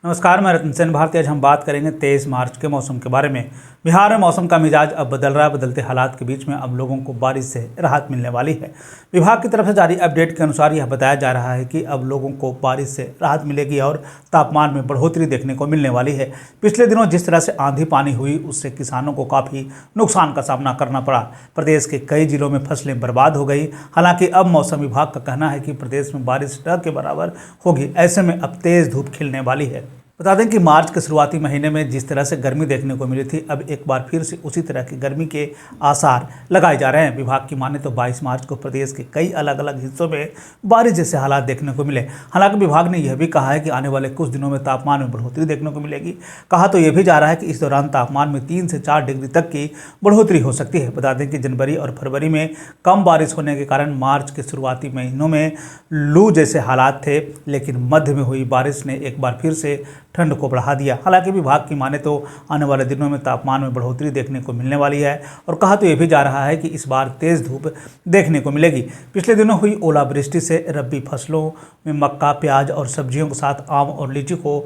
नमस्कार, मैं रतन सेन भारती। आज हम बात करेंगे 23 मार्च के मौसम के बारे में। बिहार में मौसम का मिजाज अब बदल रहा है। बदलते हालात के बीच में अब लोगों को बारिश से राहत मिलने वाली है। विभाग की तरफ से जारी अपडेट के अनुसार यह बताया जा रहा है कि अब लोगों को बारिश से राहत मिलेगी और तापमान में बढ़ोतरी देखने को मिलने वाली है। पिछले दिनों जिस तरह से आंधी पानी हुई उससे किसानों को काफ़ी नुकसान का सामना करना पड़ा। प्रदेश के कई जिलों में फसलें बर्बाद हो गई। हालांकि अब मौसम विभाग का कहना है कि प्रदेश में बारिश न के बराबर होगी। ऐसे में अब तेज़ धूप खिलने वाली है। बता दें कि मार्च के शुरुआती महीने में जिस तरह से गर्मी देखने को मिली थी, अब एक बार फिर से उसी तरह की गर्मी के आसार लगाए जा रहे हैं। विभाग की माने तो 22 मार्च को प्रदेश के कई अलग अलग हिस्सों में बारिश जैसे हालात देखने को मिले। हालांकि विभाग ने यह भी कहा है कि आने वाले कुछ दिनों में तापमान में बढ़ोतरी देखने को मिलेगी। कहा तो यह भी जा रहा है कि इस दौरान तापमान में 3 से 4 डिग्री तक की बढ़ोतरी हो सकती है। बता दें कि जनवरी और फरवरी में कम बारिश होने के कारण मार्च के शुरुआती महीनों में लू जैसे हालात थे, लेकिन मध्य में हुई बारिश ने एक बार फिर से ठंड को बढ़ा दिया। हालांकि विभाग की माने तो आने वाले दिनों में तापमान में बढ़ोतरी देखने को मिलने वाली है और कहा तो यह भी जा रहा है कि इस बार तेज धूप देखने को मिलेगी। पिछले दिनों हुई ओलावृष्टि से रबी फसलों में मक्का, प्याज और सब्जियों के साथ आम और लीची को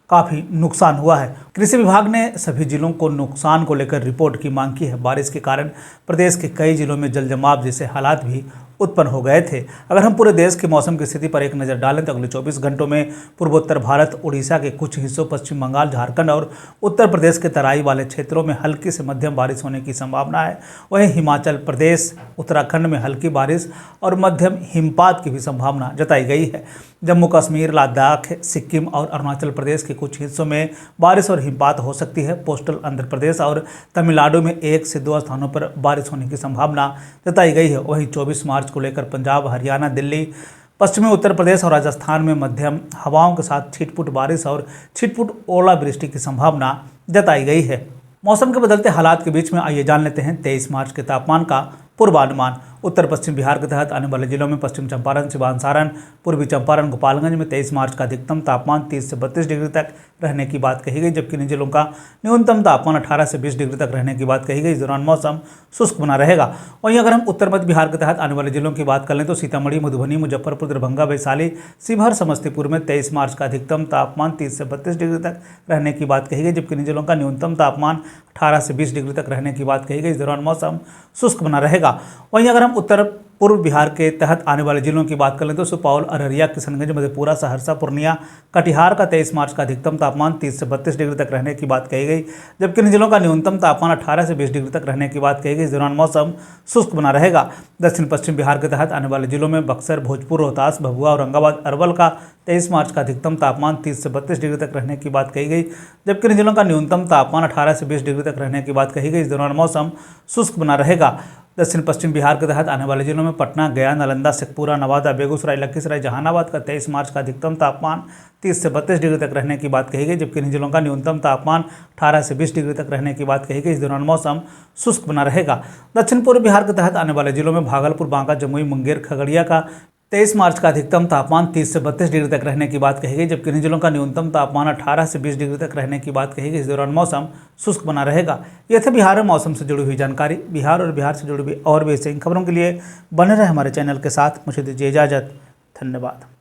काफ़ी नुकसान हुआ है। कृषि विभाग ने सभी जिलों को नुकसान को लेकर रिपोर्ट की मांग की है। बारिश के कारण प्रदेश के कई जिलों में जल जमाव जैसे हालात भी उत्पन्न हो गए थे। अगर हम पूरे देश के मौसम की स्थिति पर एक नज़र डालें तो अगले 24 घंटों में पूर्वोत्तर भारत, उड़ीसा के कुछ हिस्सों, पश्चिम बंगाल, झारखंड और उत्तर प्रदेश के तराई वाले क्षेत्रों में हल्की से मध्यम बारिश होने की संभावना है। वहीं हिमाचल प्रदेश, उत्तराखंड में हल्की बारिश और मध्यम हिमपात की भी संभावना जताई गई है। जम्मू कश्मीर, लद्दाख, सिक्किम और अरुणाचल प्रदेश के कुछ हिस्सों में बारिश और हिमपात हो सकती है। कोस्टल आंध्र प्रदेश और तमिलनाडु में 1 से 2 स्थानों पर बारिश होने की संभावना जताई गई है। वहीं 24 मार्च को लेकर पंजाब, हरियाणा, दिल्ली, पश्चिमी उत्तर प्रदेश और राजस्थान में मध्यम हवाओं के साथ छिटपुट बारिश और छिटपुट ओलावृष्टि की संभावना जताई गई है। मौसम के बदलते हालात के बीच में आइए जान लेते हैं 23 मार्च के तापमान का पूर्वानुमान। उत्तर पश्चिम बिहार के तहत आने वाले जिलों में पश्चिम चंपारण, सिवान, सारण, पूर्वी चंपारण, गोपालगंज में 23 मार्च का अधिकतम तापमान 30 से 32 डिग्री तक रहने की बात कही गई, जबकि इन जिलों का न्यूनतम तापमान 18 से 20 डिग्री तक रहने की बात कही गई। इस दौरान मौसम शुष्क बना रहेगा। वहीं अगर हम उत्तर मध्य बिहार के तहत आने वाले जिलों की बात कर लें तो सीतामढ़ी, मधुबनी, मुजफ्फरपुर, दरभंगा, वैशाली, शिवहर, समस्तीपुर में 23 मार्च का अधिकतम तापमान 30 से 32 डिग्री तक रहने की बात कही गई, जबकि इन जिलों का न्यूनतम तापमान 18 से 20 डिग्री तक रहने की बात कही गई। इस दौरान मौसम शुष्क बना रहेगा। वहीं अगर हम उत्तर पूर्व बिहार के तहत आने वाले जिलों की बात करें तो सुपौल, अररिया, किशनगंज, मधेपुरा, सहरसा, पूर्णिया, कटिहार का 23 मार्च का अधिकतम तापमान 30 से 32 डिग्री तक रहने की बात कही गई, जबकि इन जिलों का न्यूनतम तापमान 18 से 20 डिग्री तक रहने की बात कही गई। इस दौरान मौसम शुष्क बना रहेगा। दक्षिण पश्चिम बिहार के तहत आने वाले जिलों में बक्सर, भोजपुर, रोहतास, भभुआ, औरंगाबाद, अरवल का 23 मार्च का अधिकतम तापमान 30 से 32 डिग्री तक रहने की बात कही गई, जबकि इन जिलों का न्यूनतम तापमान 18 से 20 डिग्री तक रहने की बात कही गई। इस दौरान मौसम शुष्क बना रहेगा। दक्षिण पश्चिम बिहार के तहत आने वाले जिलों में पटना, गया, नालंदा, शेखपुरा, नवादा, बेगूसराय, लखीसराय, जहानाबाद का 23 मार्च का अधिकतम तापमान 30 से 32 डिग्री तक रहने की बात कही गई, जबकि इन जिलों का न्यूनतम तापमान 18 से 20 डिग्री तक रहने की बात कही गई। इस दौरान मौसम शुष्क बना रहेगा। दक्षिण पूर्व बिहार के तहत आने वाले जिलों में भागलपुर, बांका, जमुई, मुंगेर, खगड़िया का 23 मार्च का अधिकतम तापमान 30 से 32 डिग्री तक रहने की बात कही गई, जबकि इन जिलों का न्यूनतम तापमान 18 से 20 डिग्री तक रहने की बात कही गई। इस दौरान मौसम शुष्क बना रहेगा। यह था बिहार में मौसम से जुड़ी हुई जानकारी। बिहार और बिहार से जुड़ी हुई और भी ऐसी खबरों के लिए बने रहे हमारे चैनल के साथ। मुझे दीजिए इजाज़त। धन्यवाद।